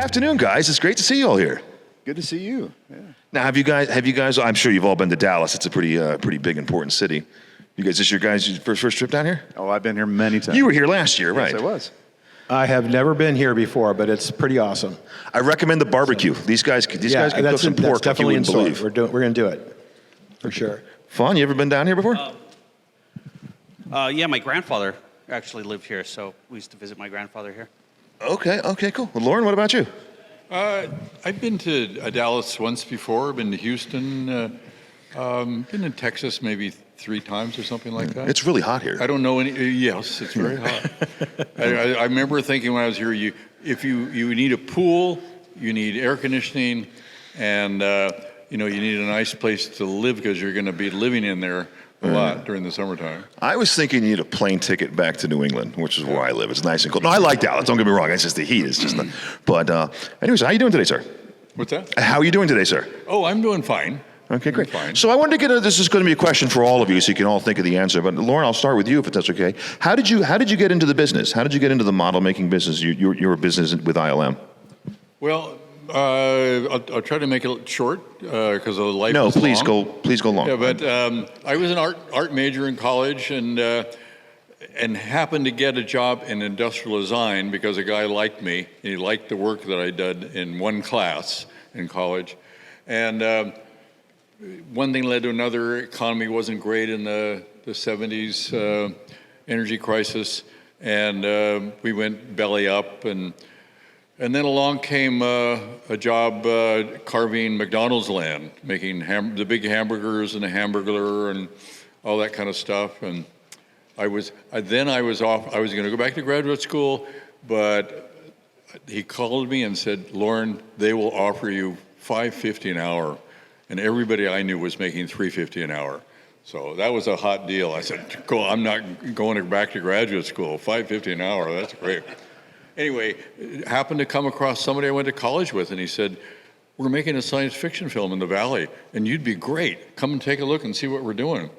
afternoon, guys. It's great to see you all here. Good to see you. Yeah. Now, have you guys? I'm sure you've all been to Dallas. It's a pretty big, important city. You guys, this your guys' first trip down here? Oh, I've been here many times. You were here last year, right? Yes, I was. I have never been here before, but it's pretty awesome. I recommend the barbecue. These guys can cook some pork like you wouldn't believe. We're going to do it, for sure. Fon, you ever been down here before? Yeah, my grandfather actually lived here, so we used to visit my grandfather here. Okay, cool. Well, Lorne, what about you? I've been to Dallas once before, been to Houston, been in Texas maybe 3 times or something like that. It's really hot here. I don't know any, yes, it's very hot. I remember thinking when I was here, if you need a pool, you need air conditioning, and you need a nice place to live because you're going to be living in there a lot during the summertime. I was thinking you need a plane ticket back to New England, which is where I live. It's nice and cool. No, I like Dallas. Don't get me wrong. It's just the heat. It's just. But anyways, how are you doing today, sir? What's that? How are you doing today, sir? Oh, I'm doing fine. Okay, great. Fine. So I wanted to this is going to be a question for all of you, so you can all think of the answer. But Lorne, I'll start with you, if that's okay. How did you get into the business? How did you get into the model making business? Your business with ILM. Well, I'll try to make it short because the life. No, is please long. go long. Yeah, but I was an art major in college and happened to get a job in industrial design because a guy liked me and he liked the work that I did in one class in college, and one thing led to another. Economy wasn't great in the 70s, energy crisis, and we went belly up and then along came a job carving McDonald's land, making the big hamburgers and the Hamburglar and all that kind of stuff. And I was off. I was going to go back to graduate school, but he called me and said, "Lorne, they will offer you $5.50 an hour," and everybody I knew was making $3.50 an hour. So that was a hot deal. I said, "Cool, I'm not going back to graduate school. $5.50 an hour, that's great." Anyway, happened to come across somebody I went to college with, and he said, "We're making a science fiction film in the Valley, and you'd be great. Come and take a look and see what we're doing."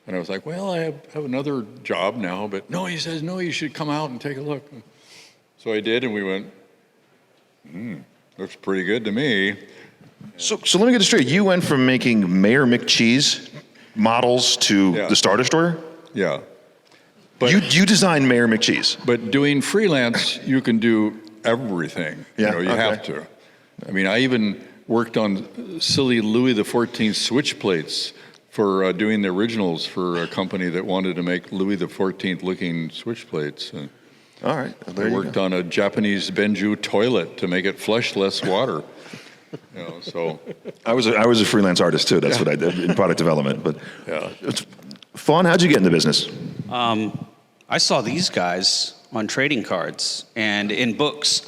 And I was like, "Well, I have another job now," but no, he says, "No, you should come out and take a look." So I did, and we went, looks pretty good to me. So let me get this straight. You went from making Mayor McCheese models to the Star Destroyer? Yeah. But you designed Mayor McCheese. But doing freelance, you can do everything. Yeah, you have to. I mean, I even worked on silly Louis XIV switch plates for doing the originals for a company that wanted to make Louis XIV looking switch plates. All right. Well, I worked on a Japanese Benju toilet to make it flush less water. So I was a freelance artist too. That's what I did in product development. But yeah. Fon, how'd you get into business? I saw these guys on trading cards and in books.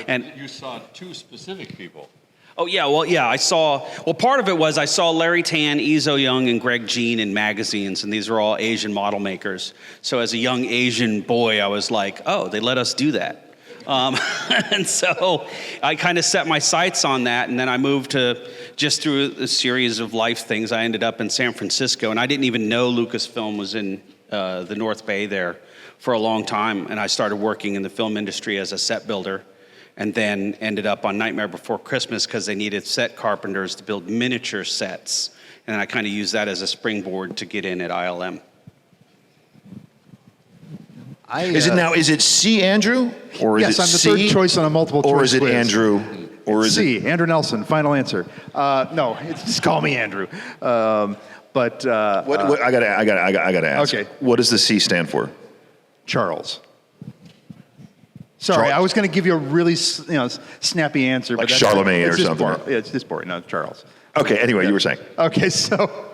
And you saw 2 specific people. Oh, yeah, I saw, part of it was I saw Larry Tan, Ezo Young, and Greg Jean in magazines, and these were all Asian model makers. So as a young Asian boy, I was like, oh, they let us do that. And so I kind of set my sights on that, and then I moved to, just through a series of life things, I ended up in San Francisco, and I didn't even know Lucasfilm was in the North Bay there for a long time, and I started working in the film industry as a set builder, and then ended up on Nightmare Before Christmas because they needed set carpenters to build miniature sets, and I kind of used that as a springboard to get in at ILM. Is it C. Andrew, or is it I'm the C? third choice on a multiple choice or is it quiz. Andrew, or is C. it Andrew Nelson? Final answer. No, just call me Andrew. But what? I gotta ask. Okay. What does the C stand for? Charles. Sorry, Charles. I was going to give you a really snappy answer, Like but that's Charlemagne it's or just something. boring. Yeah, it's just boring. No, Charles. Okay. Anyway, you were saying. Okay, so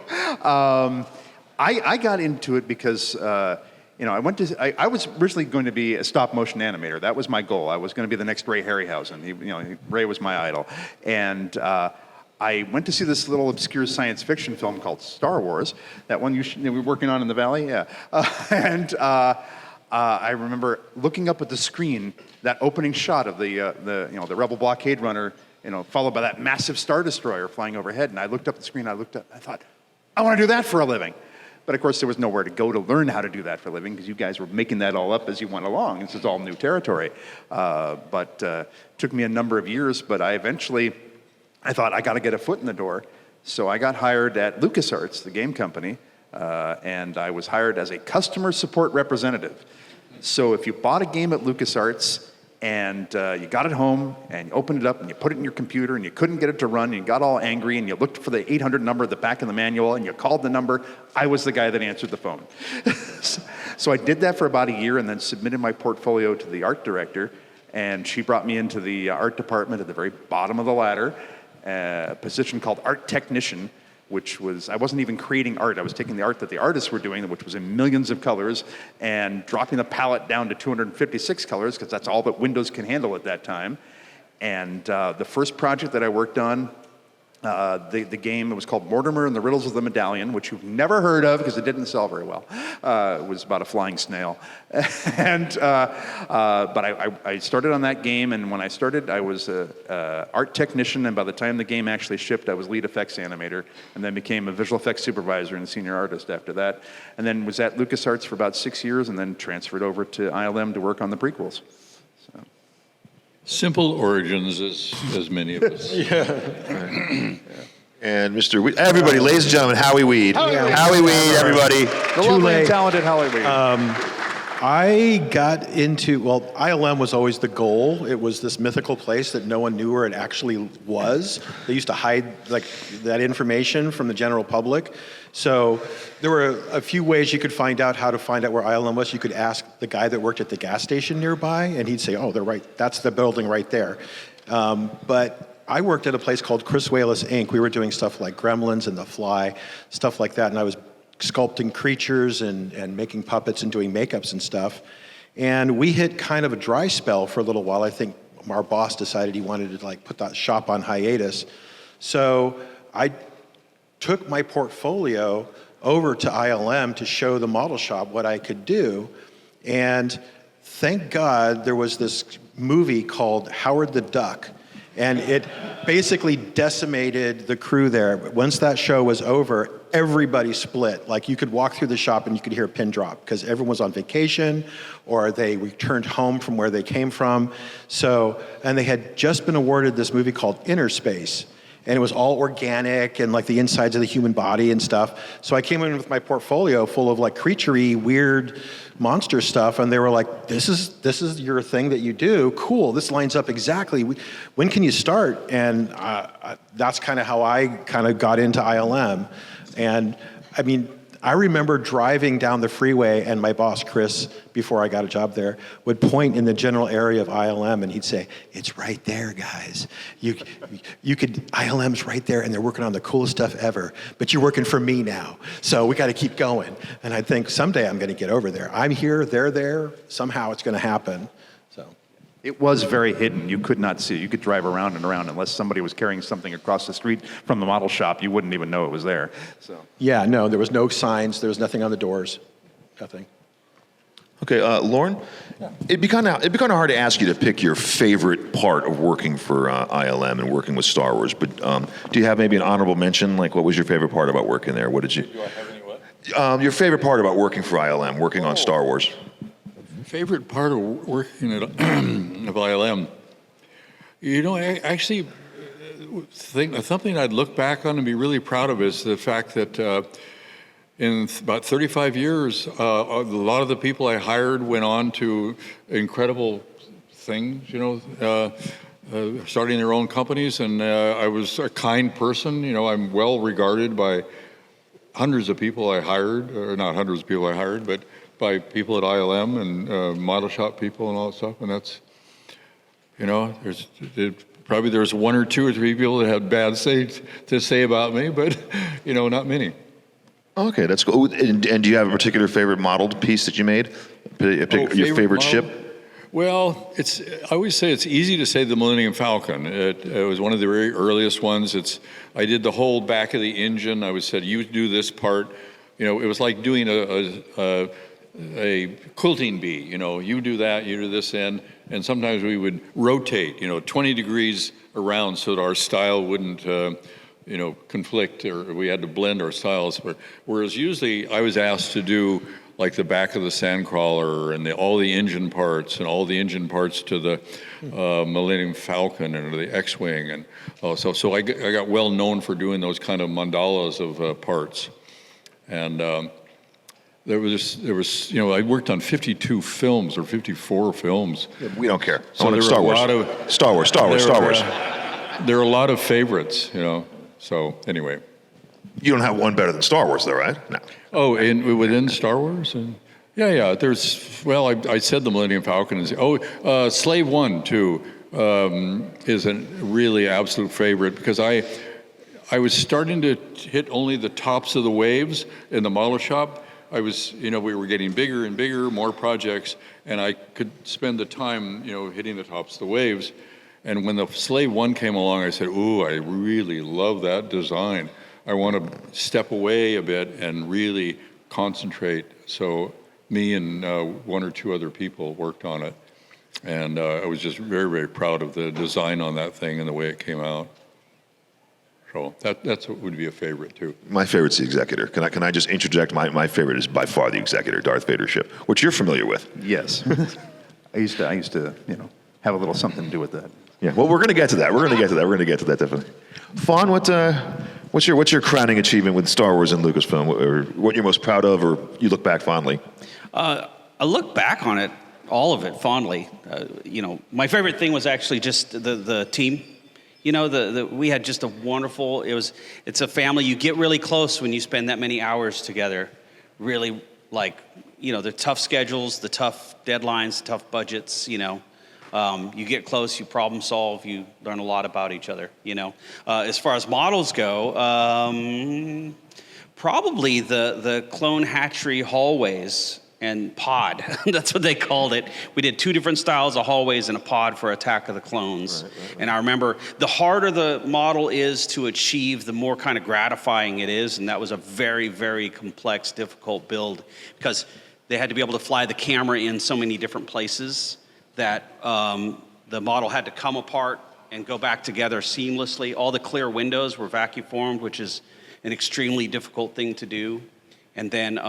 I got into it because I was originally going to be a stop motion animator. That was my goal. I was going to be the next Ray Harryhausen. Ray was my idol, and I went to see this little obscure science fiction film called Star Wars. That one we were working on in the Valley, yeah. I remember looking up at the screen, that opening shot of the Rebel blockade runner, followed by that massive Star Destroyer flying overhead. And I looked up at the screen. I thought, I want to do that for a living. But of course, there was nowhere to go to learn how to do that for a living because you guys were making that all up as you went along. This is all new territory. But took me a number of years, but I thought I got to get a foot in the door. So I got hired at LucasArts, the game company, and I was hired as a customer support representative. So if you bought a game at LucasArts and you got it home and you opened it up and you put it in your computer and you couldn't get it to run and you got all angry and you looked for the 800 number at the back of the manual and you called the number, I was the guy that answered the phone. So I did that for about a year and then submitted my portfolio to the art director, and she brought me into the art department at the very bottom of the ladder, a position called art technician, which was, I wasn't even creating art. I was taking the art that the artists were doing, which was in millions of colors, and dropping the palette down to 256 colors, because that's all that Windows can handle at that time. And the first project that I worked on, the game, it was called Mortimer and the Riddles of the Medallion, which you've never heard of because it didn't sell very well. It was about a flying snail. But I started on that game, and when I started, I was an art technician, and by the time the game actually shipped, I was lead effects animator, and then became a visual effects supervisor and senior artist after that, and then was at LucasArts for about 6 years, and then transferred over to ILM to work on the prequels. Simple origins, as many of us. And Mr. Weed, everybody, ladies and gentlemen, Howie Weed. Howie Weed, everybody. The lovely and talented Howie Weed. I got into, well, ILM was always the goal. It was this mythical place that no one knew where it actually was. They used to hide like that information from the general public. So there were a few ways you could find out how to find out where ILM was. You could ask the guy that worked at the gas station nearby, and he'd say, oh, they're right, that's the building right there. But I worked at a place called Chris Wayless Inc. We were doing stuff like Gremlins and The Fly, stuff like that, and I was sculpting creatures and making puppets and doing makeups and stuff. And we hit kind of a dry spell for a little while. I think our boss decided he wanted to like put that shop on hiatus. So I took my portfolio over to ILM to show the model shop what I could do. And thank God there was this movie called Howard the Duck. And it basically decimated the crew there. Once that show was over, everybody split. Like you could walk through the shop and you could hear a pin drop because everyone was on vacation or they returned home from where they came from. So, and they had just been awarded this movie called Inner Space. And it was all organic and like the insides of the human body and stuff. So I came in with my portfolio full of like creature-y, weird monster stuff, and they were like, this is your thing that you do? Cool, this lines up exactly. When can you start? And that's kind of how I kind of got into ILM. And I mean, I remember driving down the freeway and my boss, Chris, before I got a job there, would point in the general area of ILM and he'd say, it's right there, guys. You could, ILM's right there and they're working on the coolest stuff ever, but you're working for me now. So we got to keep going. And I think someday I'm going to get over there. I'm here, they're there, somehow it's going to happen. So. It was very hidden. You could not see it. You could drive around and around unless somebody was carrying something across the street from the model shop. You wouldn't even know it was there. So. Yeah, no, there was no signs. There was nothing on the doors. Nothing. Okay, Lorne, it'd be kind of hard to ask you to pick your favorite part of working for ILM and working with Star Wars, but do you have maybe an honorable mention? Like, what was your favorite part about working there? What did you? Do I have any what? Your favorite part about working for ILM, working on Star Wars. Favorite part of working at of ILM, you know, I actually think something I'd look back on and be really proud of is the fact that in about 35 years, a lot of the people I hired went on to incredible things, you know, starting their own companies, and I was a kind person. You know, I'm well regarded by hundreds of people I hired, or not hundreds of people I hired, but by people at ILM and model shop people and all that stuff, and that's, you know, probably there's one or two or three people that had bad to say about me, but, you know, not many. Okay, that's cool. And do you have a particular favorite modeled piece that you made? Your favorite ship? Well, I always say it's easy to say the Millennium Falcon. It was one of the very earliest ones. I did the whole back of the engine. I said, you do this part. You know, it was like doing a quilting bee, you know, you do that, you do this end, and sometimes we would rotate, you know, 20 degrees around so that our style wouldn't conflict, or we had to blend our styles. Whereas usually I was asked to do like the back of the Sandcrawler and all the engine parts and all the engine parts to the Millennium Falcon and the X-Wing. And so I got well known for doing those kind of mandalas of parts. And there was I worked on 52 films or 54 films. Yeah, we don't care. So there Star were Wars. a lot of Star Wars. There are a lot of favorites, So anyway. You don't have one better than Star Wars, though, right? No. Oh, and within Star Wars? Yeah. I said the Millennium Falcon. Slave One, too, is a really absolute favorite because I was starting to hit only the tops of the waves in the model shop. I was, we were getting bigger and bigger, more projects, and I could spend the time, hitting the tops of the waves. And when the Slave One came along, I said, ooh, I really love that design. I want to step away a bit and really concentrate. So me and one or two other people worked on it. And I was just very, very proud of the design on that thing and the way it came out. So that's what would be a favorite, too. My favorite's the Executor. Can I just interject? My favorite is by far the Executor, Darth Vader ship, which you're familiar with. Yes. I used to, have a little something to do with that. Yeah, well, we're going to get to that. We're going to get to that, definitely. Fon, what's your crowning achievement with Star Wars and Lucasfilm, or what you're most proud of, or you look back fondly? I look back on it, all of it, fondly. My favorite thing was actually just the team. We had just a wonderful. It's a family. You get really close when you spend that many hours together. Really, the tough schedules, the tough deadlines, the tough budgets. You get close, you problem solve, you learn a lot about each other, As far as models go, probably the clone hatchery hallways and pod. That's what they called it. We did 2 different styles of hallways and a pod for Attack of the Clones. Right. And I remember the harder the model is to achieve, the more kind of gratifying it is. And that was a very, very complex, difficult build because they had to be able to fly the camera in so many different places that the model had to come apart and go back together seamlessly. All the clear windows were vacuum formed, which is an extremely difficult thing to do. And then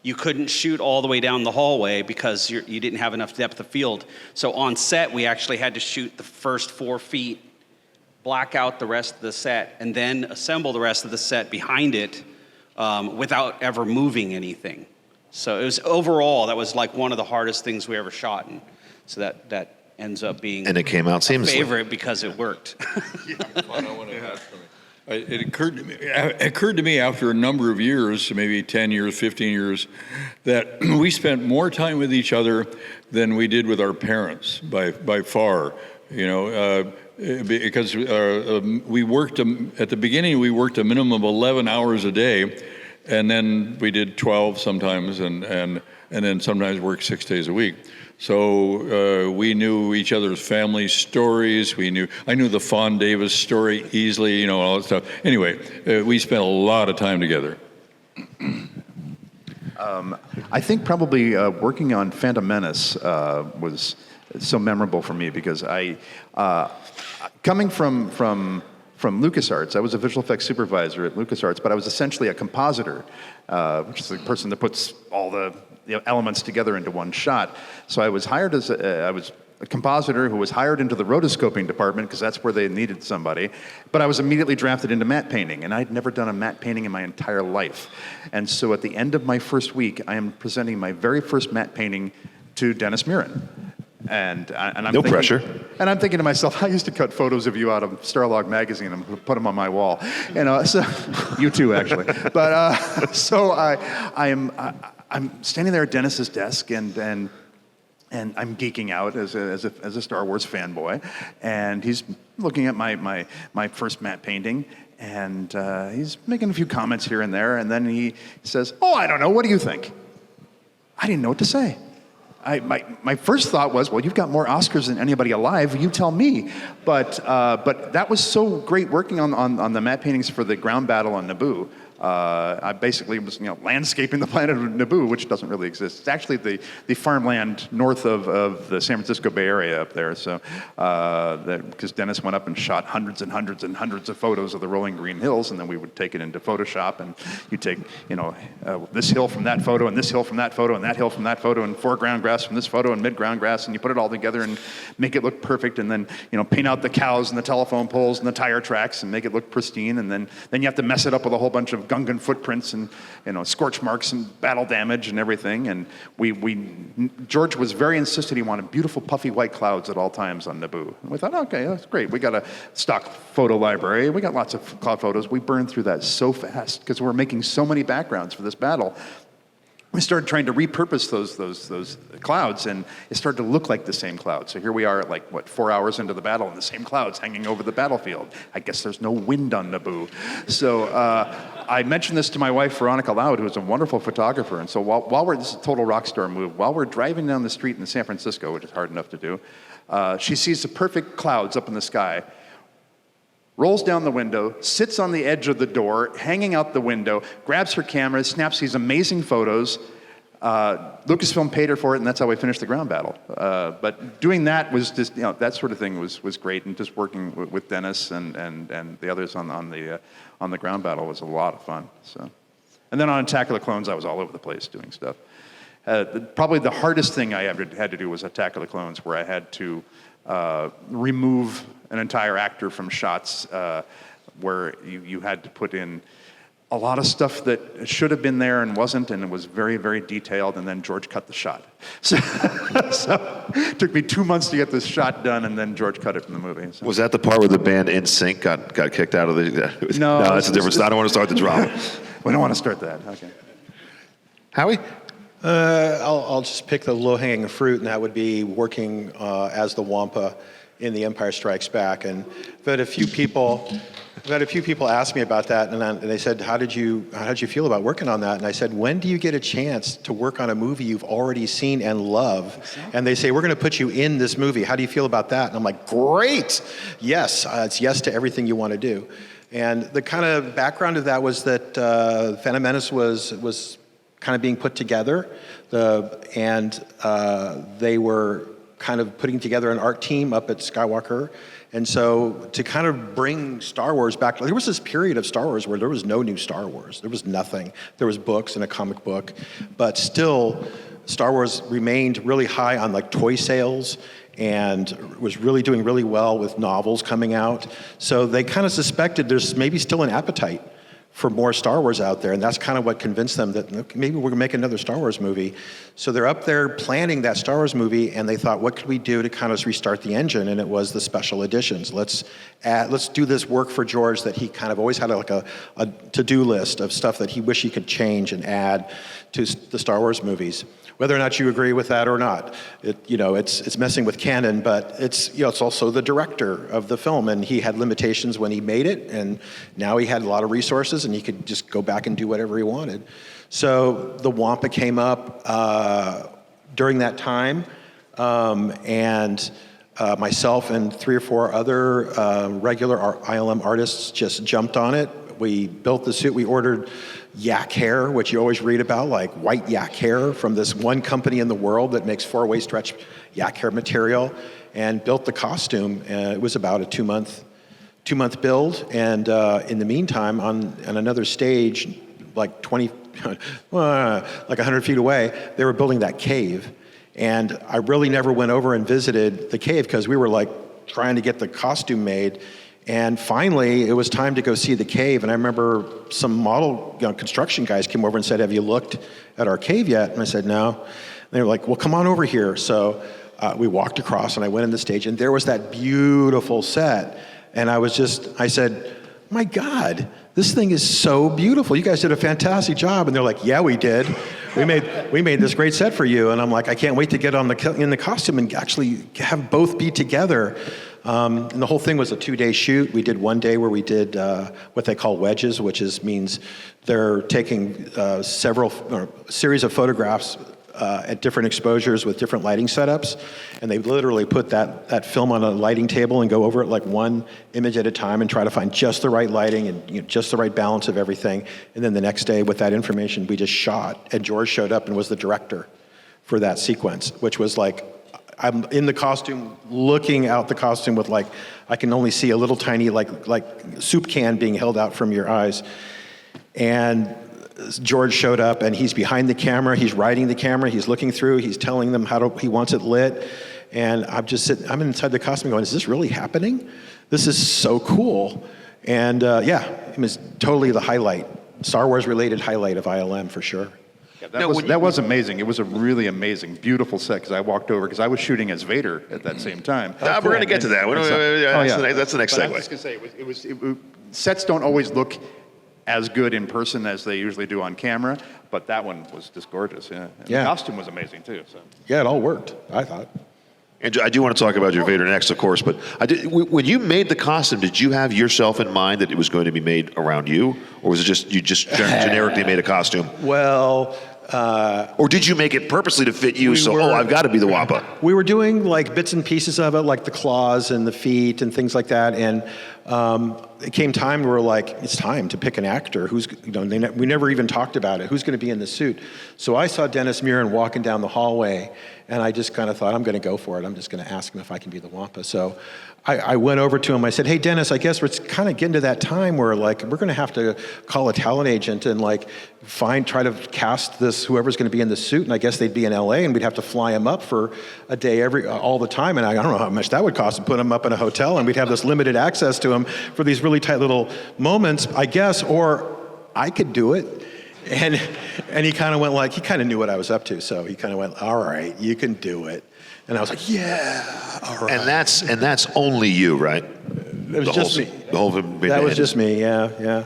you couldn't shoot all the way down the hallway because you didn't have enough depth of field. So on set, we actually had to shoot the first 4 feet, black out the rest of the set, and then assemble the rest of the set behind it without ever moving anything. So it was overall, that was like one of the hardest things we ever shot. And so that ends up being and it came out seamlessly. Favorite because it worked. It occurred to me after a number of years, maybe 10 years, 15 years, that we spent more time with each other than we did with our parents by far. Because we worked at the beginning. We worked a minimum of 11 hours a day, and then we did 12 sometimes, and then sometimes worked 6 days a week. So we knew each other's family stories. I knew the Fon Davis story easily, all that stuff. Anyway, we spent a lot of time together. I think probably working on Phantom Menace was so memorable for me because coming from LucasArts, I was a visual effects supervisor at LucasArts, but I was essentially a compositor, which is the person that puts all the elements together into one shot. So I was hired I was a compositor who was hired into the rotoscoping department because that's where they needed somebody. But I was immediately drafted into matte painting, and I'd never done a matte painting in my entire life. And so at the end of my first week, I am presenting my very first matte painting to Dennis Murin. And I'm no thinking, pressure. And I'm thinking to myself, I used to cut photos of you out of Starlog magazine and put them on my wall. So you too, actually. But so I'm standing there at Dennis's desk, and I'm geeking out as a Star Wars fanboy, and he's looking at my first matte painting, and he's making a few comments here and there, and then he says, "Oh, I don't know. What do you think?" I didn't know what to say. My first thought was, well, you've got more Oscars than anybody alive. You tell me. But that was so great working on the matte paintings for the ground battle on Naboo. I basically was, landscaping the planet of Naboo, which doesn't really exist. It's actually the farmland north of the San Francisco Bay Area up there. So, because Dennis went up and shot hundreds and hundreds and hundreds of photos of the rolling green hills, and then we would take it into Photoshop, and you take, this hill from that photo, and this hill from that photo, and that hill from that photo, and foreground grass from this photo, and midground grass, and you put it all together and make it look perfect, and then, paint out the cows and the telephone poles and the tire tracks and make it look pristine, and then you have to mess it up with a whole bunch of Gungan footprints and scorch marks and battle damage and everything. And George was very insistent he wanted beautiful puffy white clouds at all times on Naboo. And we thought, okay, that's great. We got a stock photo library. We got lots of cloud photos. We burned through that so fast because we were making so many backgrounds for this battle. We started trying to repurpose those clouds, and it started to look like the same cloud. So here we are at 4 hours into the battle, and the same clouds hanging over the battlefield. I guess there's no wind on Naboo. So I mentioned this to my wife, Veronica Loud, who is a wonderful photographer. And so this is a total rock star move, while we're driving down the street in San Francisco, which is hard enough to do, she sees the perfect clouds up in the sky, rolls down the window, sits on the edge of the door, hanging out the window, grabs her camera, snaps these amazing photos. Lucasfilm paid her for it, and that's how we finished the ground battle. But doing that was just, that sort of thing was great, and just working with Dennis and the others on the ground battle was a lot of fun. So, and then on Attack of the Clones, I was all over the place doing stuff. Probably the hardest thing I ever had to do was Attack of the Clones, where I had to remove an entire actor from shots, where you had to put in a lot of stuff that should have been there and wasn't, and it was very, very detailed, and then George cut the shot. So it took me 2 months to get this shot done, and then George cut it from the movie. So. Was that the part where the band NSYNC got kicked out of the... No, that's a different... I don't want to start the drama. We don't want to start that. Okay. Howie? I'll just pick the low-hanging fruit, and that would be working as the Wampa in The Empire Strikes Back. And I've had a few people ask me about that, and they said, how did you feel about working on that? And I said, when do you get a chance to work on a movie you've already seen and love? And they say, we're going to put you in this movie. How do you feel about that? And I'm like, great. Yes, it's yes to everything you want to do. And the kind of background of that was that Phantom Menace was kind of being put together, and they were kind of putting together an art team up at Skywalker. And so to kind of bring Star Wars back, there was this period of Star Wars where there was no new Star Wars. There was nothing. There was books and a comic book, but still Star Wars remained really high on toy sales and was really doing really well with novels coming out. So they kind of suspected there's maybe still an appetite for more Star Wars out there, and that's kind of what convinced them that maybe we're gonna make another Star Wars movie. So they're up there planning that Star Wars movie, and they thought, what could we do to kind of restart the engine? And it was the special editions. Let's do this work for George that he kind of always had a to-do list of stuff that he wished he could change and add to the Star Wars movies. Whether or not you agree with that or not, it's messing with canon, but it's also the director of the film, and he had limitations when he made it, and now he had a lot of resources, and he could just go back and do whatever he wanted. So the Wampa came up during that time, and myself and 3 or 4 other regular ILM artists just jumped on it. We built the suit. We ordered yak hair, which you always read about, like white yak hair from this one company in the world that makes 4-way stretch yak hair material, and built the costume. It was about a two-month build, and in the meantime, on another stage, like 100 feet away, they were building that cave. And I really never went over and visited the cave because we were trying to get the costume made. And finally, it was time to go see the cave. And I remember some model construction guys came over and said, have you looked at our cave yet? And I said, no. And they were like, well, come on over here. So we walked across, and I went in the stage, and there was that beautiful set. And I said, my God, this thing is so beautiful. You guys did a fantastic job. And they're like, yeah, we did. We made this great set for you. And I'm like, I can't wait to get in the costume and actually have both be together. And the whole thing was a 2-day shoot. We did one day where we did what they call wedges, which means they're taking series of photographs at different exposures with different lighting setups, and they literally put that film on a lighting table and go over it like one image at a time and try to find just the right lighting and just the right balance of everything. And then the next day, with that information, we just shot, and George showed up and was the director for that sequence, which was like, I'm in the costume, looking out the costume with like, I can only see a little tiny like soup can being held out from your eyes. And George showed up, and he's behind the camera, he's riding the camera, he's looking through, he's telling them he wants it lit. And I'm inside the costume going, is this really happening? This is so cool. And yeah, it was totally the highlight, Star Wars related highlight of ILM for sure. Yeah, that was amazing. It was a really amazing, beautiful set, because I walked over, because I was shooting as Vader at that same time. We're going to get to that. That's the next But I segue. was just going to say, sets don't always look as good in person as they usually do on camera, but that one was just gorgeous. Yeah. And Yeah. The costume was amazing too. So. Yeah, it all worked, I thought. And I do want to talk about your Vader next, of course, but when you made the costume, did you have yourself in mind that it was going to be made around you? Or was it just, you just generically made a costume? Well, Or did you make it purposely to fit you, I've got to be the Wappa? we were doing like bits and pieces of it, like the claws and the feet and things like that. And it came time, we were like, it's time to pick an actor. We never even talked about it. Who's going to be in the suit? So I saw Dennis Muren walking down the hallway, and I just kind of thought, I'm going to go for it. I'm just going to ask him if I can be the Wampa. So I went over to him. I said, hey, Dennis, I guess we're kind of getting to that time where like we're going to have to call a talent agent and like try to cast this whoever's going to be in the suit. And I guess they'd be in LA, and we'd have to fly him up for a day all the time. And I don't know how much that would cost to put him up in a hotel, and we'd have this limited access to him for these really tight little moments, I guess, or I could do it. And he kind of went like, he kind of knew what I was up to. So he kind of went, all right, you can do it. And I was like, yeah, all right. And that's only you, right? It was just me. The whole That was just me, yeah.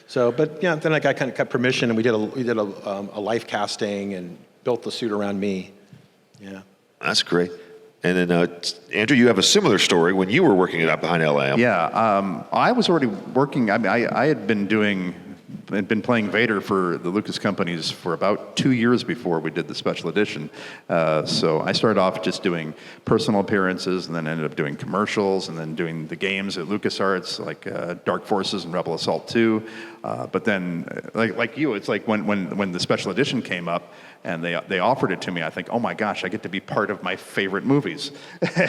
So, but yeah, then I kind of got permission, and we did a life casting and built the suit around me. Yeah. That's great. And then, Andrew, you have a similar story when you were working it up behind LAM. Yeah, I was already working. I had been playing Vader for the Lucas companies for about 2 years before we did the special edition. So I started off just doing personal appearances, and then ended up doing commercials, and then doing the games at LucasArts, like Dark Forces and Rebel Assault 2. But then, like you, it's like when the special edition came up, and they offered it to me, I think, oh my gosh, I get to be part of my favorite movies.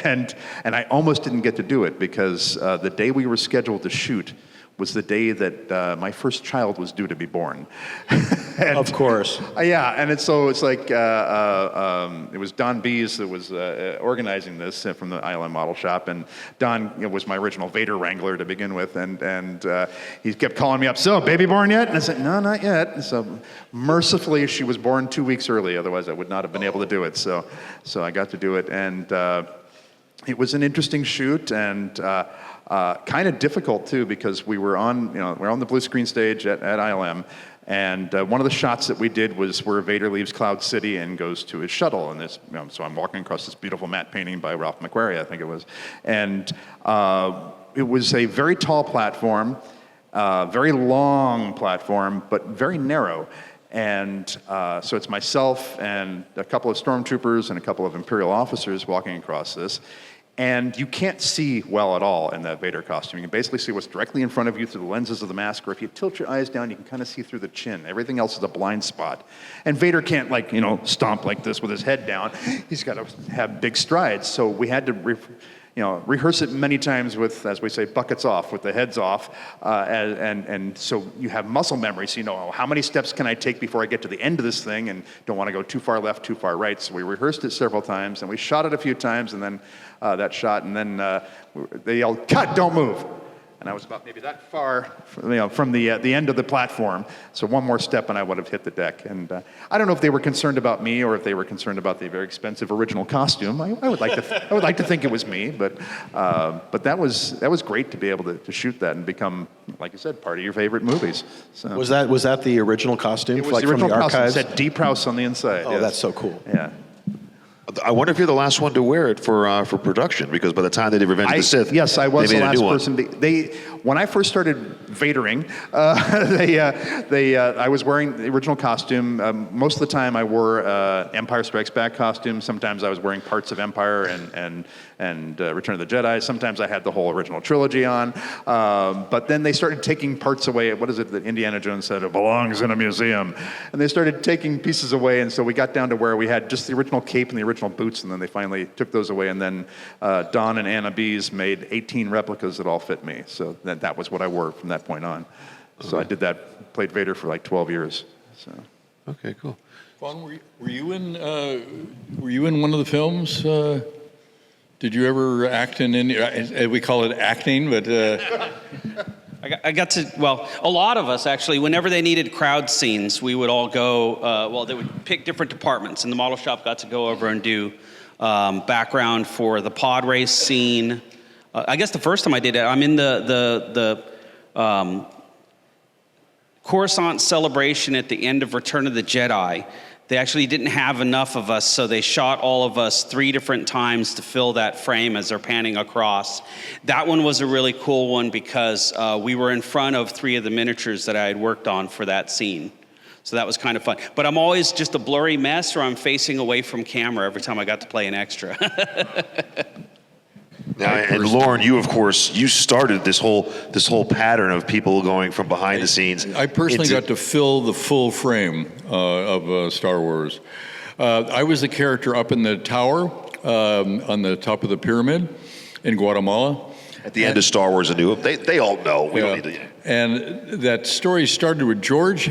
and I almost didn't get to do it, because the day we were scheduled to shoot was the day that my first child was due to be born. And, Of course. Yeah, and it's like, it was Don Bees that was organizing this from the ILM model shop, and Don was my original Vader wrangler to begin with, and he kept calling me up, so, baby born yet? And I said, no, not yet. So mercifully, she was born 2 weeks early, otherwise I would not have been able to do it. So I got to do it, and it was an interesting shoot, and kind of difficult too, because we're on the blue screen stage at ILM, and one of the shots that we did was where Vader leaves Cloud City and goes to his shuttle, and so I'm walking across this beautiful matte painting by Ralph McQuarrie, I think it was, and it was a very tall platform, very long platform, but very narrow. And so it's myself and a couple of stormtroopers and a couple of Imperial officers walking across this. And you can't see well at all in that Vader costume. You can basically see what's directly in front of you through the lenses of the mask, or if you tilt your eyes down, you can kind of see through the chin. Everything else is a blind spot. And Vader can't, stomp like this with his head down. He's got to have big strides. So we had to rehearse it many times with, as we say, buckets off, with the heads off, and so you have muscle memory, so you know, how many steps can I take before I get to the end of this thing, and don't want to go too far left, too far right. So we rehearsed it several times, and we shot it a few times, and then and then they yelled, "Cut! Don't move!" And I was about maybe that far from the end of the platform. So one more step and I would have hit the deck. And I don't know if they were concerned about me or if they were concerned about the very expensive original costume. I would like to think it was me, but that was great to be able to shoot that and become, like you said, part of your favorite movies. So, Was that the original costume? it was like the original from the costume. It archives? said Deep House on the inside. Oh, yes. that's so cool. Yeah. I wonder if you're the last one to wear it for production, because by the time they did Revenge of the Sith, yes, I was they the made a last new one. person. when I first started Vadering, I was wearing the original costume. Most of the time I wore Empire Strikes Back costume. Sometimes I was wearing parts of Empire and Return of the Jedi. Sometimes I had the whole original trilogy on. But then they started taking parts away. What is it that Indiana Jones said? It belongs in a museum. And they started taking pieces away, and so we got down to where we had just the original cape and the original boots, and then they finally took those away, and then Don and Anna Bees made 18 replicas that all fit me. So that was what I wore from that point on. So I did that, played Vader for like 12 years. So. Okay, cool. Fon, were you in one of the films? Did you ever act in any? We call it acting, but. I got to, well, a lot of us actually, whenever they needed crowd scenes, we would all go, they would pick different departments, and the model shop got to go over and do background for the pod race scene. I guess the first time I did it, I'm in the Coruscant celebration at the end of Return of the Jedi. They actually didn't have enough of us, so they shot all of us 3 different times to fill that frame as they're panning across. That one was a really cool one because we were in front of 3 of the miniatures that I had worked on for that scene. So that was kind of fun. But I'm always just a blurry mess, or I'm facing away from camera every time I got to play an extra. Now, and Lorne, you of course, you started this whole pattern of people going from behind the scenes. I personally got to fill the full frame of Star Wars. I was the character up in the tower on the top of the pyramid in Guatemala. At the end of Star Wars: A New Hope, they all know. We don't need to. And that story started with George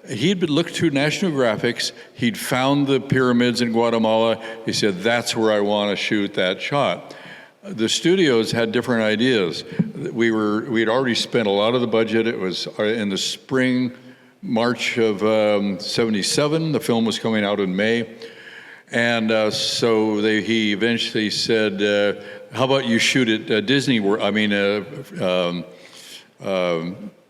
he'd looked through National Graphics. He'd found the pyramids in Guatemala. He said, "That's where I want to shoot that shot." The studios had different ideas. We'd already spent a lot of the budget. It was in the spring, March of '77. The film was coming out in May. And so he eventually said, how about you shoot at Disney World,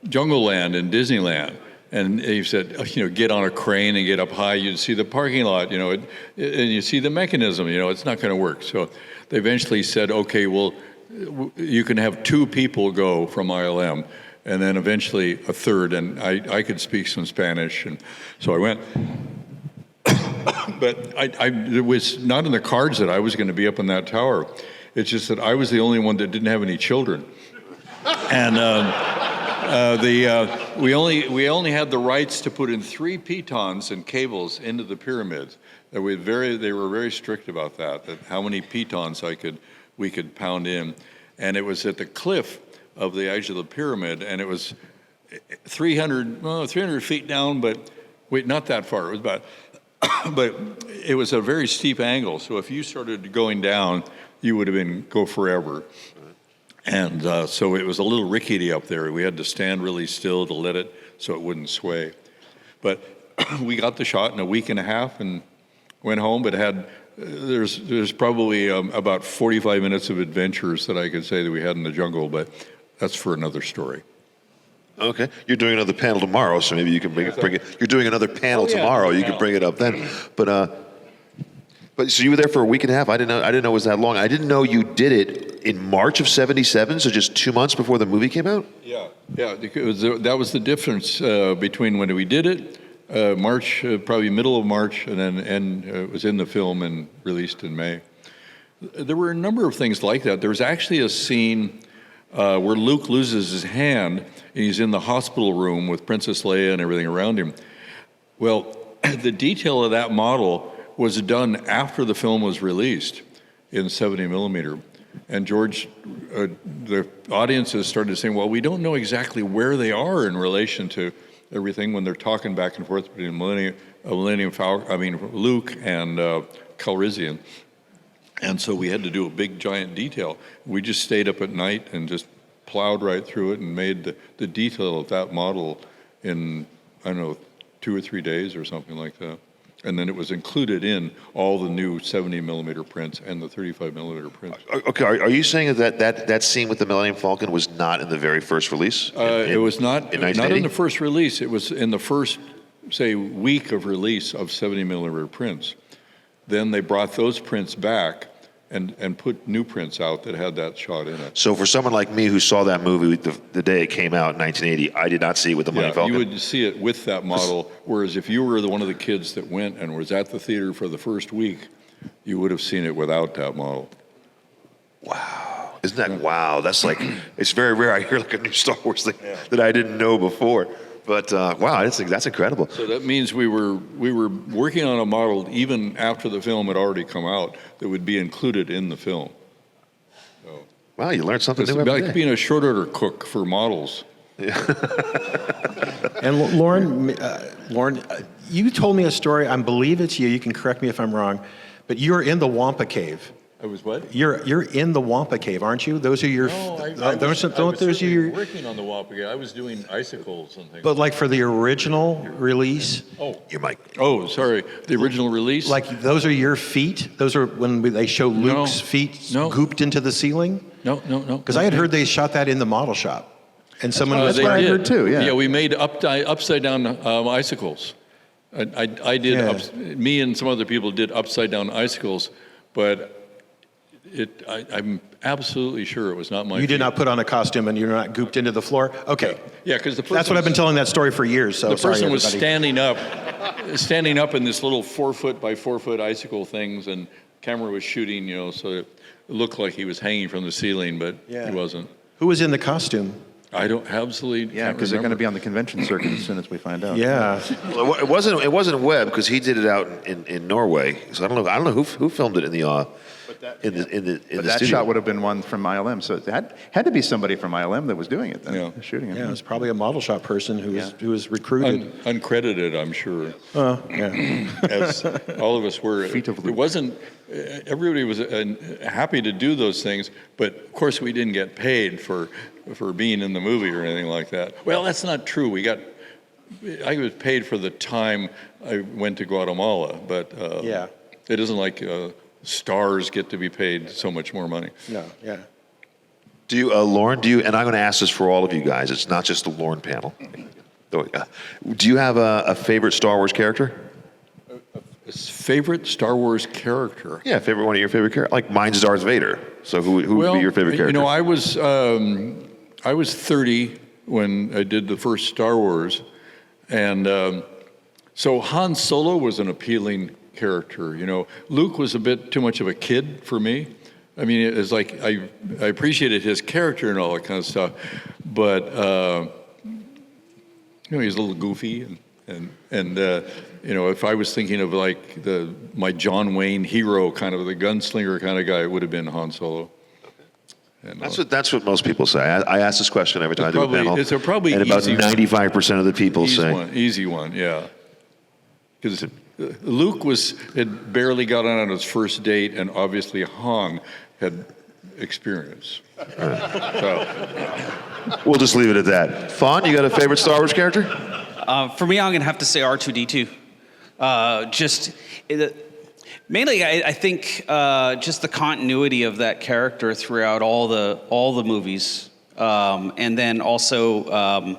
Jungle Land in Disneyland. And he said, get on a crane and get up high. You'd see the parking lot, and you see the mechanism, it's not going to work. So they eventually said, okay, well, you can have 2 people go from ILM, and then eventually a third, and I could speak some Spanish, and so I went. But it was not in the cards that I was going to be up in that tower. It's just that I was the only one that didn't have any children. And we only had the rights to put in 3 pitons and cables into the pyramids. They were very strict about that how many pitons we could pound in. And it was at the cliff of the edge of the pyramid, and it was 300 feet down, but wait, not that far. It was about, but it was a very steep angle. So if you started going down, you would have go forever. And so it was a little rickety up there. We had to stand really still to let it so it wouldn't sway. But we got the shot in a week and a half and went home, but there's probably about 45 minutes of adventures that I could say that we had in the jungle, but that's for another story. Okay, you're doing another panel tomorrow, so maybe you can bring it. You're doing another panel tomorrow. You can bring it up then. But so you were there for a week and a half. I didn't know it was that long. I didn't know you did it in March of '77, so just 2 months before the movie came out. Yeah. That was the difference between when we did it, March, probably middle of March, and then it was in the film and released in May. There were a number of things like that. There was actually a scene where Luke loses his hand, and he's in the hospital room with Princess Leia and everything around him. Well, the detail of that model was done after the film was released in 70 millimeter. And George, the audiences started saying, well, we don't know exactly where they are in relation to everything when they're talking back and forth between Luke and Calrissian. And so we had to do a big, giant detail. We just stayed up at night and just plowed right through it and made the detail of that model in, 2 or 3 days or something like that. And then it was included in all the new 70 millimeter prints and the 35 millimeter prints. Okay, are you saying that scene with the Millennium Falcon was not in the very first release? It was not in the first release. It was in the first, say, week of release of 70 millimeter prints. Then they brought those prints back and put new prints out that had that shot in it. So for someone like me who saw that movie the day it came out in 1980, I did not see it with the Millennium Falcon. You would see it with that model, whereas if you were one of the kids that went and was at the theater for the first week, you would have seen it without that model. Wow. Isn't that wow? That's like, it's very rare I hear like a new Star Wars thing that I didn't know before. But wow, that's incredible. So that means we were working on a model even after the film had already come out that would be included in the film. So, Wow, you learned something it's new every like day. being a short order cook for models. And Lorne, you told me a story. I believe it's you. You can correct me if I'm wrong, but you're in the Wampa Cave. I was what? You're in the Wampa Cave, aren't you? Those are your. No, I those was are certainly your. working on the Wampa. I was doing icicles and things. But like for the original release, You might. Oh, sorry. The original release? like those are your feet. Those are when they show Luke's feet No. gooped into the ceiling. No. Because I had heard they shot that in the model shop, and someone was They what I did. heard too, yeah. Yeah, we made upside down icicles. I did. Yeah. Me and some other people did upside down icicles, but I'm absolutely sure it was not my. You did not put on a costume and you're not gooped into the floor. Okay, Yeah, because the person. that's what I've been telling that story for years. So The person sorry, was everybody. standing up in this little 4 foot by 4 foot icicle things, and camera was shooting. So it looked like he was hanging from the ceiling, but he wasn't. Who was in the costume? I don't absolutely. Yeah, because they're going to be on the convention circuit as soon as we find out. Yeah. Well, it wasn't Webb because he did it out in Norway. So I don't know who filmed it in the in the But that studio. shot would have been one from ILM, so it had to be somebody from ILM that was doing it, then, Yeah. shooting it. Yeah, it was probably a model shop person who was recruited. Uncredited, I'm sure. Yeah. As all of us were. Feet of It Luke. wasn't, everybody was happy to do those things, but of course we didn't get paid for being in the movie or anything like that. Well, that's not true. I was paid for the time I went to Guatemala, but Yeah. it isn't like stars get to be paid so much more money. No. Yeah. Do you, Lorne? And I'm going to ask this for all of you guys. It's not just the Lorne panel. Do you have a favorite Star Wars character? Favorite Star Wars character? Yeah, one of your favorite characters. Like mine's Darth Vader. So who would be your favorite character? You know, I was 30 when I did the first Star Wars, and so Han Solo was an appealing character. You know, Luke was a bit too much of a kid for me. I mean, it was like I appreciated his character and all that kind of stuff, but you know, he's a little goofy and you know, if I was thinking of like my John Wayne hero kind of the gunslinger kind of guy, it would have been Han Solo. And, That's what most people say. I ask this question every time I do a panel. It's probably and about easy 95% of the people say. easy one, yeah. Because Luke had barely gotten on his first date, and obviously Han had experience. So, We'll just leave it at that. Fon, you got a favorite Star Wars character? For me, I'm going to have to say R2-D2. Mainly, I think just the continuity of that character throughout all the movies, and then also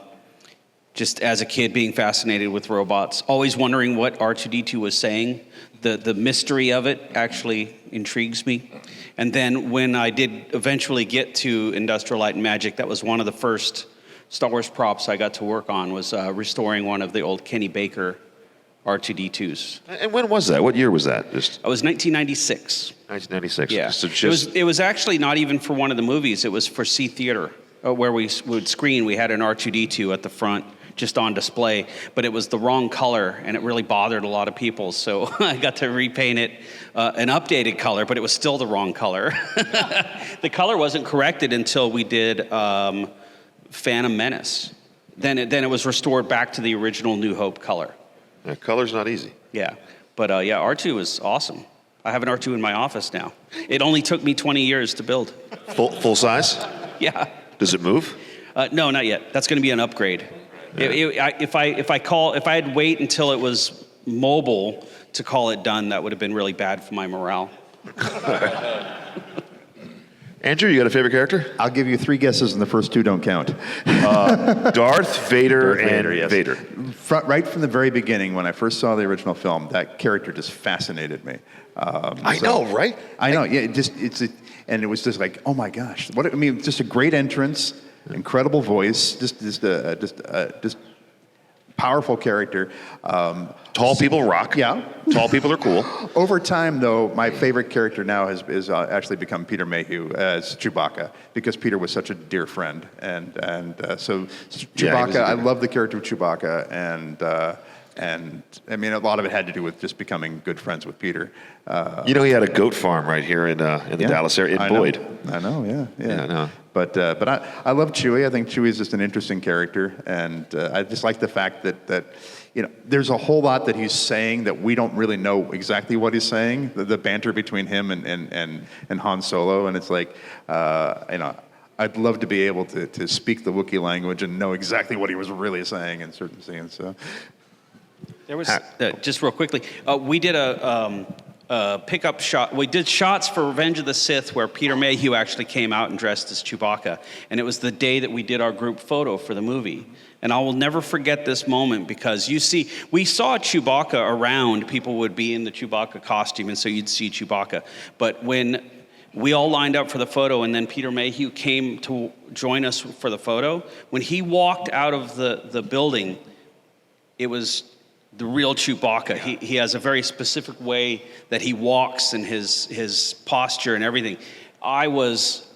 just as a kid being fascinated with robots, always wondering what R2-D2 was saying. The mystery of it actually intrigues me. And then when I did eventually get to Industrial Light and Magic, that was one of the first Star Wars props I got to work on, was restoring one of the old Kenny Baker R2-D2s. And when was that? What year was that? Just It was 1996. 1996. Yeah. So It was actually not even for one of the movies. It was for C Theater, where we would screen. We had an R2-D2 at the front, just on display, but it was the wrong color, and it really bothered a lot of people. So I got to repaint it an updated color, but it was still the wrong color. The color wasn't corrected until we did Phantom Menace. Then it was restored back to the original New Hope color. Yeah, color's not easy. Yeah, but R2 is awesome. I have an R2 in my office now. It only took me 20 years to build. Full size? Yeah. Does it move? No, not yet. That's going to be an upgrade. Yeah. If I had wait until it was mobile to call it done, that would have been really bad for my morale. Andrew, you got a favorite character? I'll give you 3 guesses, and the first 2 don't count. Darth Vader and yes. Vader. Right from the very beginning, when I first saw the original film, that character just fascinated me. I know, right? I know. Yeah, and it was just like, oh my gosh, just a great entrance, incredible voice, just powerful character. Tall people rock. Yeah. Tall people are cool. Over time, though, my favorite character now has actually become Peter Mayhew as Chewbacca, because Peter was such a dear friend, and so Chewbacca. I love the character of Chewbacca, and I mean, a lot of it had to do with just becoming good friends with Peter. He had a goat farm right here in the Dallas area, in Boyd. I know, yeah. I know. But I love Chewie. I think Chewie's just an interesting character, and I just like the fact that there's a whole lot that he's saying that we don't really know exactly what he's saying. The banter between him and Han Solo, and it's like, I'd love to be able to speak the Wookiee language and know exactly what he was really saying in certain scenes. So. There was just real quickly. We did a pickup shot. We did shots for Revenge of the Sith where Peter Mayhew actually came out and dressed as Chewbacca, and it was the day that we did our group photo for the movie. And I will never forget this moment, because we saw Chewbacca around. People would be in the Chewbacca costume, and so you'd see Chewbacca. But when we all lined up for the photo, and then Peter Mayhew came to join us for the photo, when he walked out of the building, it was the real Chewbacca. He has a very specific way that he walks, and his posture and everything. I was,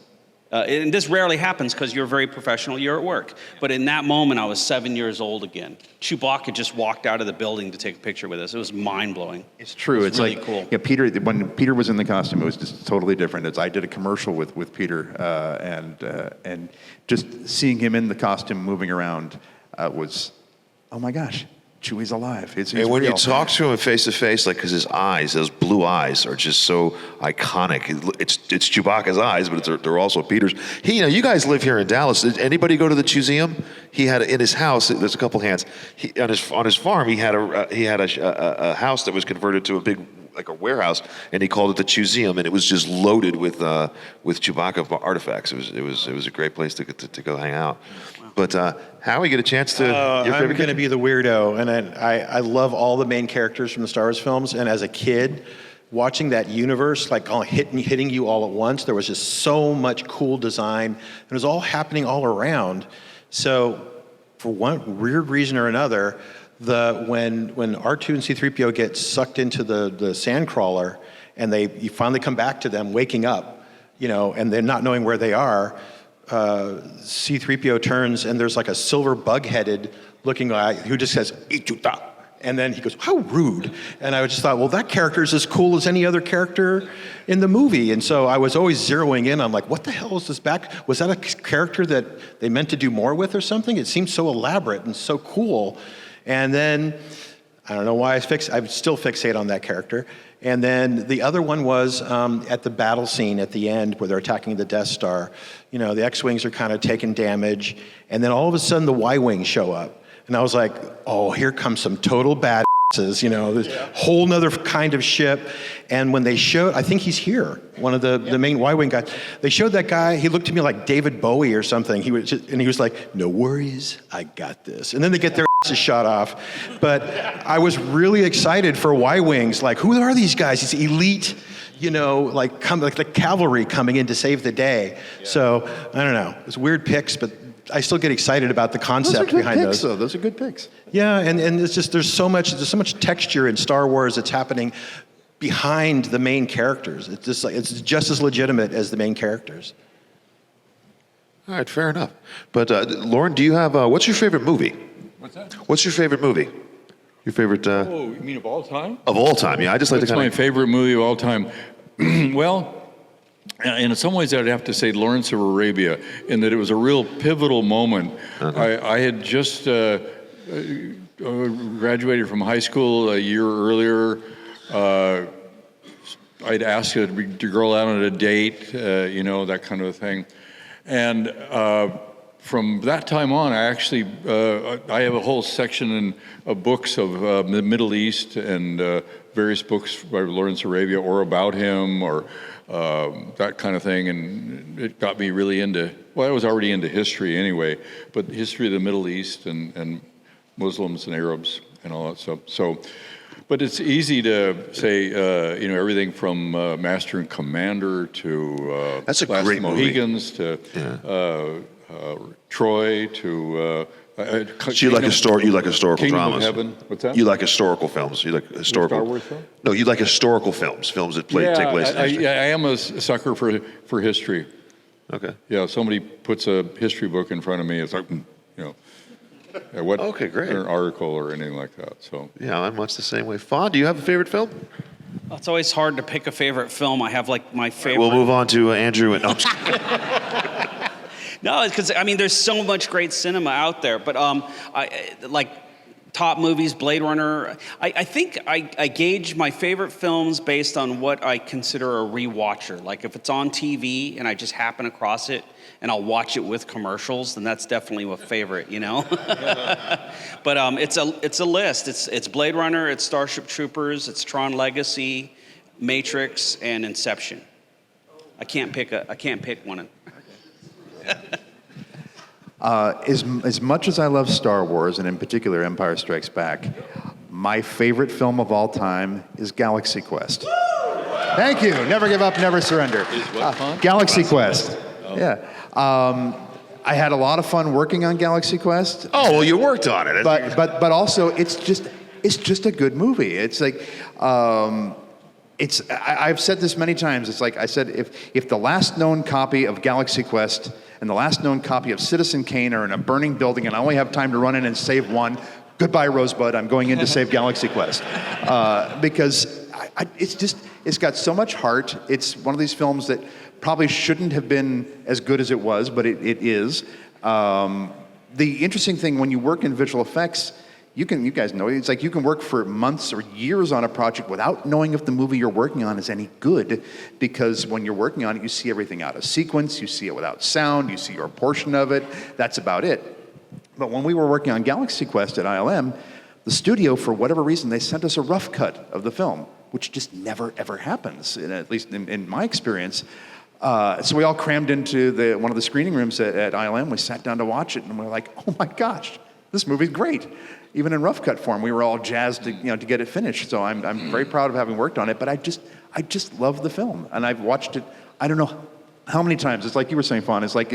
and this rarely happens because you're very professional, you're at work. But in that moment, I was 7 years old again. Chewbacca just walked out of the building to take a picture with us. It was mind-blowing. It's true. It's really like, cool. Yeah, Peter. When Peter was in the costume, it was just totally different. I did a commercial with Peter, and just seeing him in the costume moving around was, oh my gosh. Chewie's alive. He's and when real. you talk to him face to face, because his eyes, those blue eyes, are just so iconic. It's Chewbacca's eyes, but they're also Peter's. You guys live here in Dallas. Did anybody go to the Chewseum? He had in his house. There's a couple hands. On his farm, he had a house that was converted to a big, like a warehouse, and he called it the Chewseum, and it was just loaded with Chewbacca artifacts. It was a great place to go hang out. But Howie, get a chance to. I'm going to be the weirdo, and I love all the main characters from the Star Wars films. And as a kid, watching that universe like all hitting you all at once, there was just so much cool design. It was all happening all around. So, for one weird reason or another, when R2 and C-3PO get sucked into the sandcrawler, and you finally come back to them waking up, and they're not knowing where they are. C-3PO turns, and there's like a silver bug-headed looking guy who just says, "Ituta," and then he goes, "How rude." And I just thought, well, that character is as cool as any other character in the movie. And so I was always zeroing in on like, what the hell is this back? Was that a character that they meant to do more with or something? It seems so elaborate and so cool. And then, I don't know why I still fixate on that character. And then the other one was at the battle scene at the end where they're attacking the Death Star. The X-Wings are kind of taking damage, and then all of a sudden the Y-Wings show up. And I was like, oh, here comes some total badasses, this whole nother kind of ship. And when they showed, I think he's here, one of the main Y-Wing guys. They showed that guy, he looked to me like David Bowie or something. He was like, "No worries, I got this." And then they get their asses shot off. But I was really excited for Y-Wings. Like, who are these guys? These elite, like the cavalry coming in to save the day. Yeah. So, I don't know. It's weird picks, but I still get excited about the concept behind those. Those are good picks. Yeah, and it's just there's so much texture in Star Wars that's happening behind the main characters. It's just like it's just as legitimate as the main characters. All right, fair enough. But Lorne, do you have what's your favorite movie? What's that? What's your favorite movie? Your favorite? Oh, you mean of all time? Of all time, yeah. I just like to That's my favorite movie of all time. Well, in some ways, I'd have to say Lawrence of Arabia, in that it was a real pivotal moment. I had just graduated from high school a year earlier. I'd asked a girl out on a date, that kind of a thing. And from that time on, I actually, I have a whole section of books of the Middle East and various books by Lawrence Arabia or about him or that kind of thing, and it got me really into, well, I was already into history anyway, but history of the Middle East and Muslims and Arabs and all that stuff. So, but it's easy to say, everything from Master and Commander to That's a Last great of the movie. Mohicans to Troy to So you like historical Kingdom dramas? of Heaven. What's that? You like historical films? You like historical Star Wars film? No, you like historical films that take place in history. I am a sucker for history. Okay. Yeah, somebody puts a history book in front of me, it's like, what Okay, great. or an article or anything like that. So Yeah, I'm much the same way. Fon, do you have a favorite film? It's always hard to pick a favorite film. I have like my favorite. We'll move on to Andrew. No, I'm just kidding. No, because there's so much great cinema out there. But I like top movies, Blade Runner. I think I gauge my favorite films based on what I consider a rewatcher. Like if it's on TV and I just happen across it and I'll watch it with commercials, then that's definitely a favorite, But it's a list. It's Blade Runner, it's Starship Troopers, it's Tron Legacy, Matrix, and Inception. I can't pick one. As much as I love Star Wars, and in particular Empire Strikes Back, my favorite film of all time is Galaxy Quest. Thank you. Never give up, never surrender. Is what fun? Galaxy Quest. Yeah. I had a lot of fun working on Galaxy Quest. Oh, well, you worked on it. But also it's just a good movie. It's like I've said this many times. It's like I said, if the last known copy of Galaxy Quest and the last known copy of Citizen Kane are in a burning building and I only have time to run in and save one, goodbye Rosebud, I'm going in to save Galaxy Quest. Because it's got so much heart. It's one of these films that probably shouldn't have been as good as it was, but it is. The interesting thing when you work in visual effects, you guys know, it's like you can work for months or years on a project without knowing if the movie you're working on is any good, because when you're working on it, you see everything out of sequence, you see it without sound, you see your portion of it, that's about it. But when we were working on Galaxy Quest at ILM, the studio, for whatever reason, they sent us a rough cut of the film, which just never, ever happens, at least in my experience. So we all crammed into one of the screening rooms at ILM, we sat down to watch it, and we're like, oh my gosh, this movie's great. Even in rough cut form, we were all jazzed to get it finished. So I'm very proud of having worked on it. But I just love the film, and I've watched it. I don't know how many times. It's like you were saying, Fon. It's like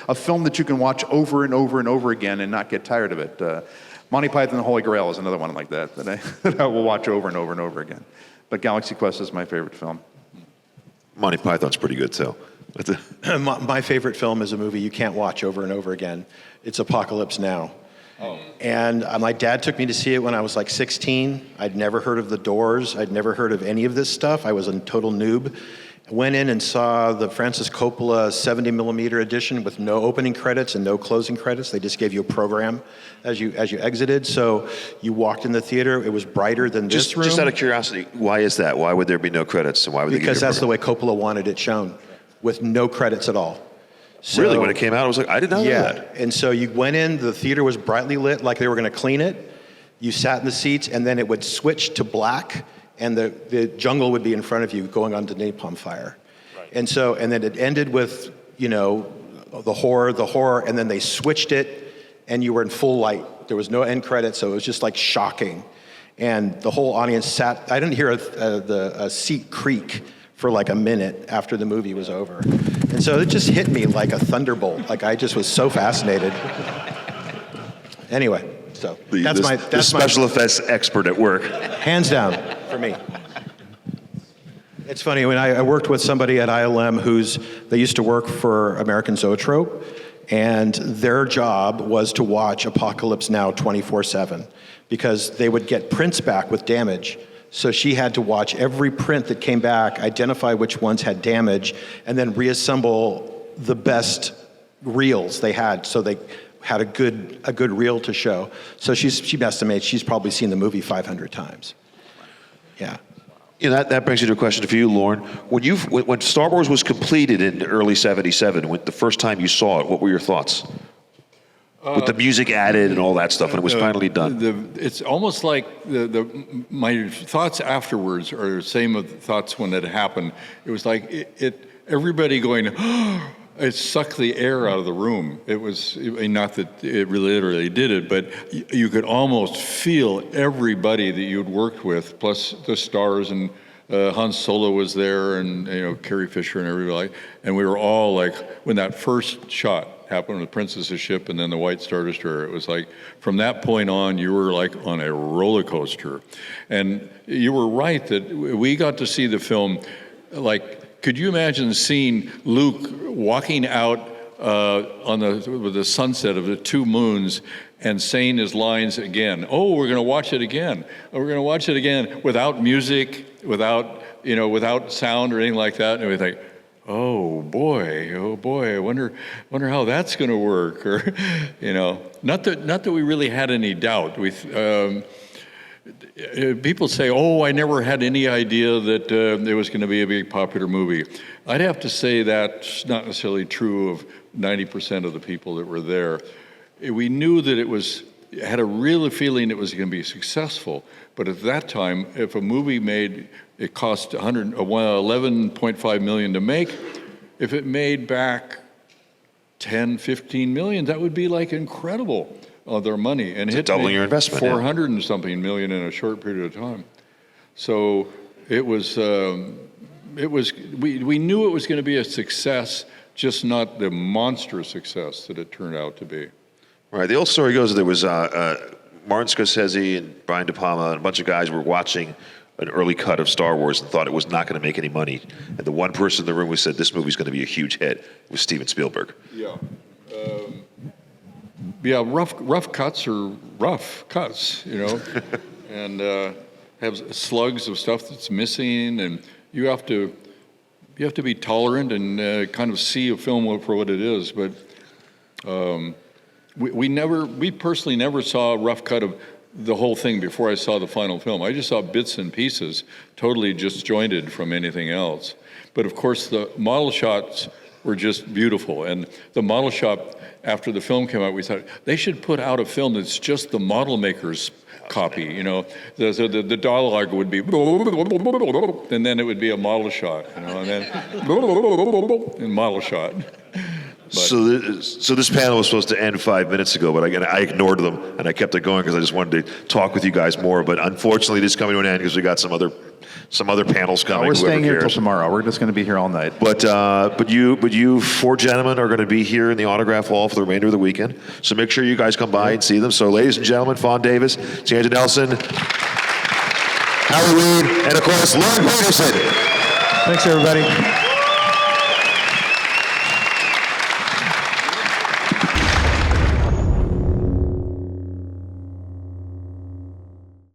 a film that you can watch over and over and over again and not get tired of it. Monty Python and the Holy Grail is another one like that that I will watch over and over and over again. But Galaxy Quest is my favorite film. Monty Python's pretty good too. My favorite film is a movie you can't watch over and over again. It's Apocalypse Now. Oh. And my dad took me to see it when I was like 16. I'd never heard of The Doors. I'd never heard of any of this stuff. I was a total noob. I went in and saw the Francis Coppola 70mm edition with no opening credits and no closing credits. They just gave you a program as you exited. So you walked in the theater. It was brighter than this room. Just out of curiosity, why is that? Why would there be no credits? And why would because that's the way Coppola wanted it shown, with no credits at all. So, really, when it came out, I was like, I did not know that. And so you went in, the theater was brightly lit, like they were going to clean it. You sat in the seats, and then it would switch to black, and the jungle would be in front of you going on to napalm fire. Right. And then it ended with, the horror, and then they switched it, and you were in full light. There was no end credits, so it was just like shocking. And the whole audience sat, I didn't hear a seat creak for like a minute after the movie was over. And so it just hit me like a thunderbolt. Like I just was so fascinated. Anyway, so that's the special effects expert at work. Hands down for me. It's funny, when I worked with somebody at ILM they used to work for American Zoetrope, and their job was to watch Apocalypse Now 24/7 because they would get prints back with damage. So she had to watch every print that came back, identify which ones had damage, and then reassemble the best reels they had, so they had a good reel to show. So she estimates she's probably seen the movie 500 times. Yeah. That brings me to a question for you, Lorne. When Star Wars was completed in early '77, the first time you saw it, what were your thoughts? with the music added and all that stuff, and it was finally done. It's almost like my thoughts afterwards are the same of the thoughts when it happened. It was like everybody going, it sucked the air out of the room. It was, not that it really literally did it, but you could almost feel everybody that you'd worked with, plus the stars, and Han Solo was there, and Carrie Fisher and everybody, and we were all like, when that first shot happened on the Princess's ship and then the White Star Destroyer, it was like, from that point on, you were like on a roller coaster. And you were right that we got to see the film, like, could you imagine seeing Luke walking out with the sunset of the two moons and saying his lines again? Oh, we're going to watch it again. Oh, we're going to watch it again without music, without sound or anything like that. And we think, oh boy, I wonder how that's going to work. Or, not that we really had any doubt. People say, oh, I never had any idea that it was going to be a big popular movie. I'd have to say that's not necessarily true of 90% of the people that were there. We knew that had a real feeling it was going to be successful, but at that time, if a movie it cost $11.5 million to make. If it made back 10, 15 million, that would be like incredible of their money. And it's doubling your investment. 400 and something million in a short period of time. So we knew it was going to be a success, just not the monstrous success that it turned out to be. Right. The old story goes that there was Martin Scorsese and Brian De Palma and a bunch of guys were watching an early cut of Star Wars and thought it was not going to make any money. And the one person in the room who said this movie's going to be a huge hit was Steven Spielberg. Yeah. Rough cuts are rough cuts, and have slugs of stuff that's missing, and you have to be tolerant and kind of see a film for what it is. But we personally never saw a rough cut of the whole thing before I saw the final film. I just saw bits and pieces, totally disjointed from anything else. But of course, the model shots were just beautiful. And the model shop, after the film came out, we thought they should put out a film that's just the model maker's copy. The dialogue would be, and then it would be a model shot, and then and model shot. So this panel was supposed to end 5 minutes ago, but I ignored them and I kept it going because I just wanted to talk with you guys more. But unfortunately, this is coming to an end because we got some other panels coming. We're staying here till tomorrow. We're just going to be here all night. But you four gentlemen are going to be here in the autograph hall for the remainder of the weekend. So make sure you guys come by and see them. So, ladies and gentlemen, Fon Davis, Sandra Nelson, Howie Weed, and of course Lorne Peterson. Thanks, everybody.